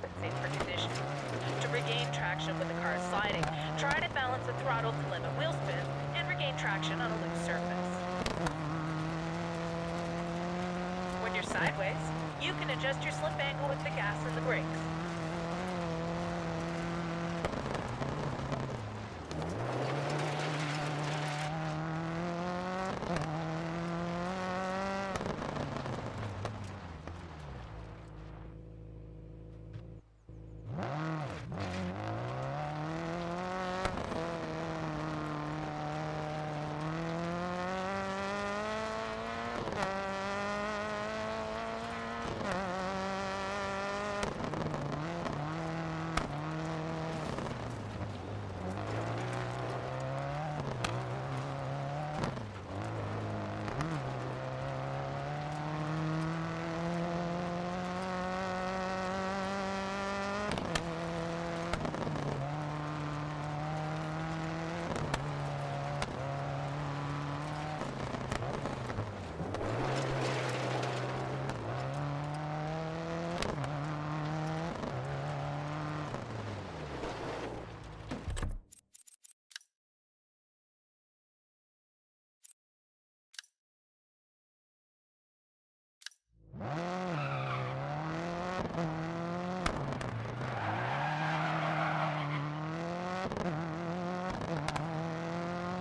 compensate for conditions. To regain traction with the car sliding, try to balance the throttle to limit wheel spin and regain traction on a loose surface. When you're sideways, you can adjust your slip angle with the gas and the brakes.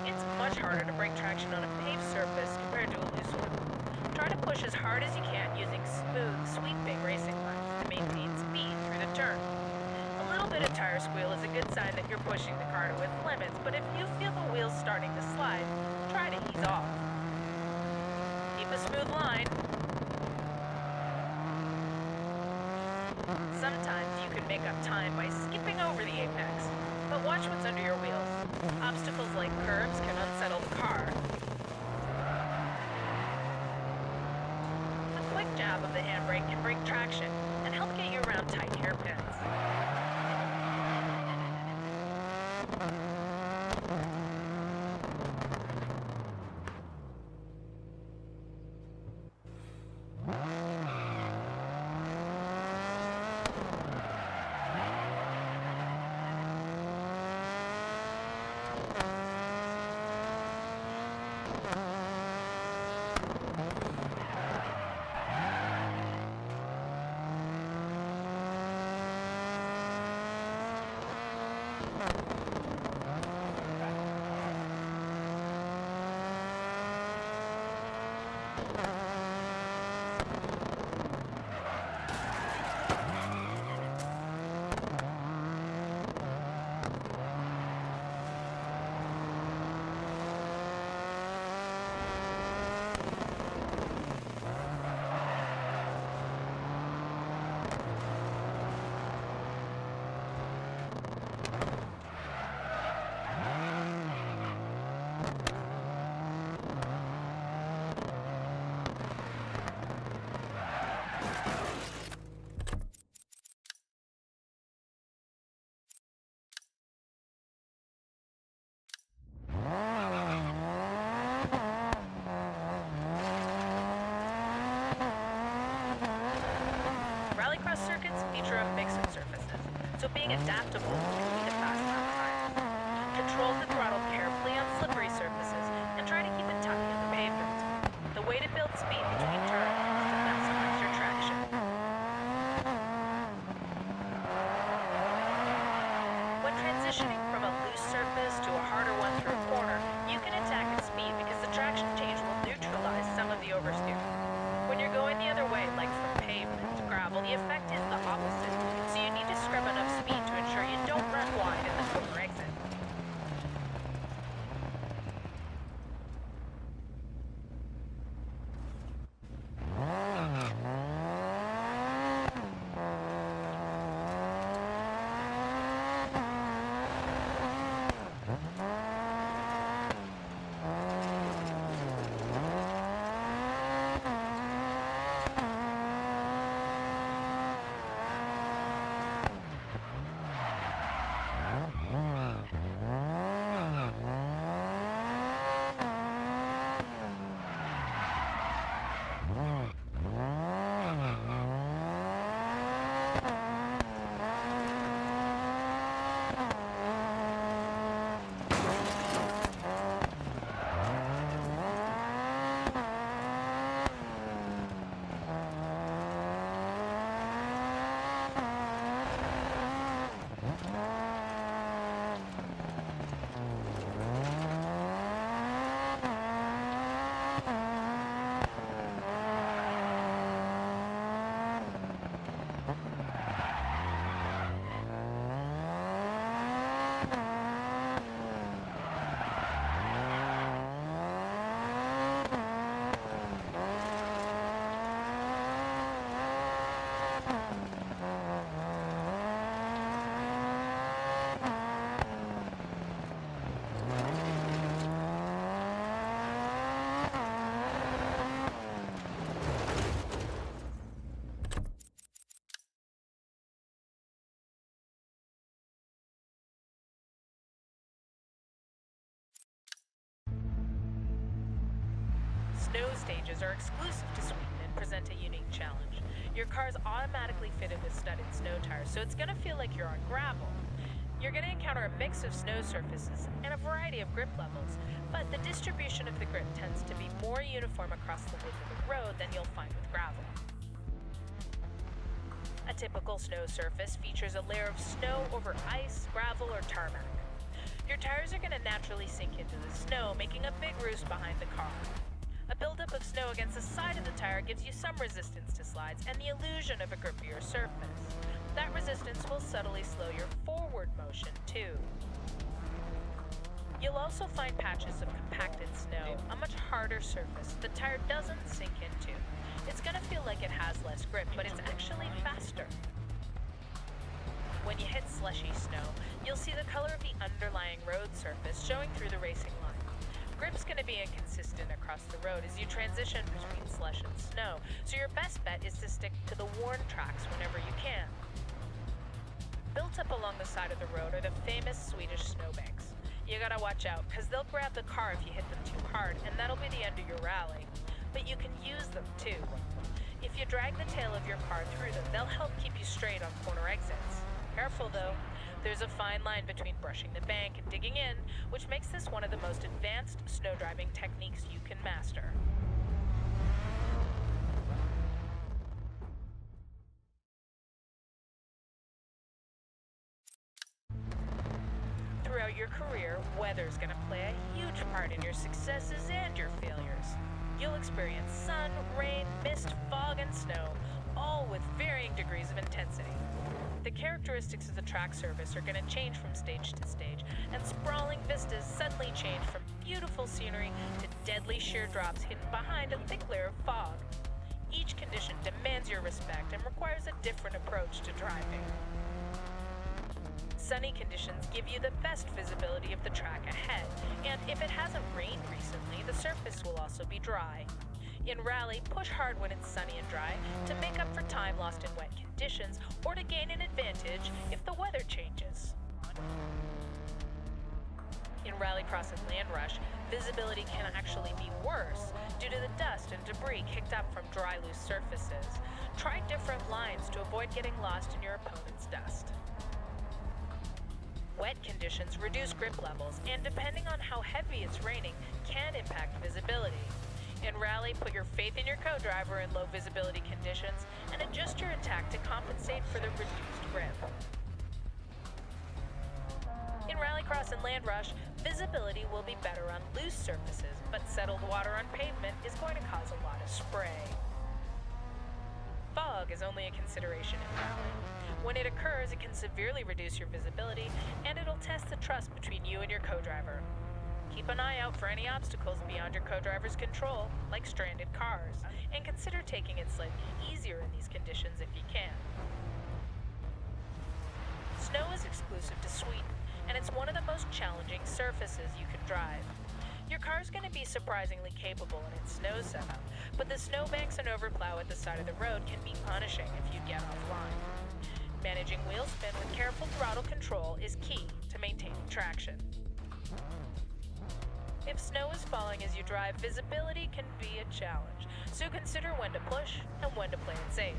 It's much harder to break traction on a paved surface compared to a loose one. Try to push as hard as you can using smooth, sweeping racing lines to maintain speed through the turn. A little bit of tire squeal is a good sign that you're pushing the car to its limits, but if you feel the wheels starting to slide, try to ease off. Keep a smooth line. Sometimes you can make up time by skipping over the apex, but watch what's under your wheels. Obstacles like curbs can unsettle the car. A quick jab of the handbrake can break traction and help get you around tight hairpins. Rallycross circuits feature a mix of surfaces, so being adaptable is key to fast lap times. Control the throttle carefully on slippery surfaces and try to keep it tucked in the pavement. The way to build speed between turns is to maximize your traction. When transitioning from a loose surface to a harder one through a corner, you can attack at speed because the traction change will neutralize some of the oversteer. When you're going the other way, like from pavement to gravel, the effect is the opposite, so you need to scrub enough speed to ensure you don't run wide in the corner exit. snow stages are exclusive to Sweden and present a unique challenge. Your car's automatically fitted with studded snow tires, so it's going to feel like you're on gravel. You're going to encounter a mix of snow surfaces and a variety of grip levels, but the distribution of the grip tends to be more uniform across the width of the road than you'll find with gravel. A typical snow surface features a layer of snow over ice, gravel, or tarmac. Your tires are going to naturally sink into the snow, making a big roost behind the car. A buildup of snow against the side of the tire gives you some resistance to slides and the illusion of a grippier surface. That resistance will subtly slow your forward motion too. You'll also find patches of compacted snow, a much harder surface the tire doesn't sink into. It's going to feel like it has less grip, but it's actually faster. When you hit slushy snow, you'll see the color of the underlying road surface showing through the racing line. Grip's going to be inconsistent across the road as you transition between slush and snow, so your best bet is to stick to the worn tracks whenever you can. Built up along the side of the road are the famous Swedish snowbanks. You gotta watch out, because they'll grab the car if you hit them too hard, and that'll be the end of your rally. But you can use them too. If you drag the tail of your car through them, they'll help keep you straight on corner exits. Careful though, there's a fine line between brushing the bank and digging in, which makes this one of the most advanced snow driving techniques you can master. Throughout your career, weather's going to play a huge part in your successes and your failures. You'll experience sun, rain, mist, fog, and snow, all with varying degrees of intensity. The characteristics of the track surface are going to change from stage to stage, and sprawling vistas suddenly change from beautiful scenery to deadly sheer drops hidden behind a thick layer of fog. Each condition demands your respect and requires a different approach to driving. Sunny conditions give you the best visibility of the track ahead, and if it hasn't rained recently, the surface will also be dry. In rally, push hard when it's sunny and dry to make up for time lost in wet conditions or to gain an advantage if the weather changes. In Rallycross and Land Rush, visibility can actually be worse due to the dust and debris kicked up from dry, loose surfaces. Try different lines to avoid getting lost in your opponent's dust. Wet conditions reduce grip levels, and depending on how heavy it's raining, can impact visibility. In rally, put your faith in your co-driver in low visibility conditions and adjust your attack to compensate for the reduced grip. In Rallycross and Land Rush, visibility will be better on loose surfaces, but settled water on pavement is going to cause a lot of spray. Fog is only a consideration in rally. When it occurs, it can severely reduce your visibility, and it'll test the trust between you and your co-driver. Keep an eye out for any obstacles beyond your co-driver's control, like stranded cars, and consider taking it slightly easier in these conditions if you can. Snow is exclusive to Sweden, and it's one of the most challenging surfaces you can drive. Your car's going to be surprisingly capable in its snow setup, but the snowbanks and overplow at the side of the road can be punishing if you get offline. Managing wheel spin with careful throttle control is key to maintaining traction. If snow is falling as you drive, visibility can be a challenge, so consider when to push and when to play it safe.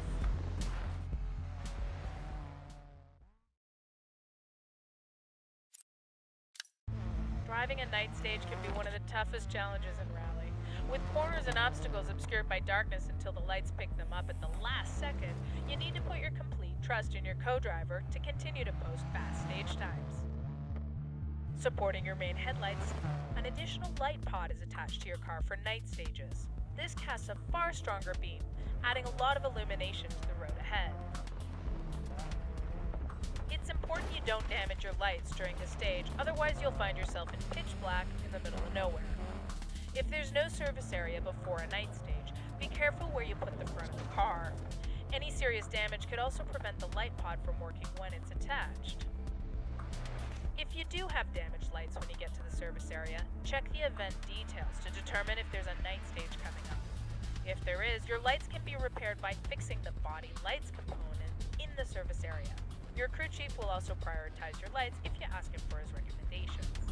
Driving a night stage can be one of the toughest challenges in rally. With corners and obstacles obscured by darkness until the lights pick them up at the last second, you need to put your complete trust in your co-driver to continue to post fast stage times. Supporting your main headlights, an additional light pod is attached to your car for night stages. This casts a far stronger beam, adding a lot of illumination to the road ahead. It's important you don't damage your lights during the stage, otherwise you'll find yourself in pitch black in the middle of nowhere. If there's no service area before a night stage, be careful where you put the front of the car. Any serious damage could also prevent the light pod from working when it's attached. If you do have damaged lights when you get to the service area, check the event details to determine if there's a night stage coming up. If there is, your lights can be repaired by fixing the body lights component in the service area. Your crew chief will also prioritize your lights if you ask him for his recommendations.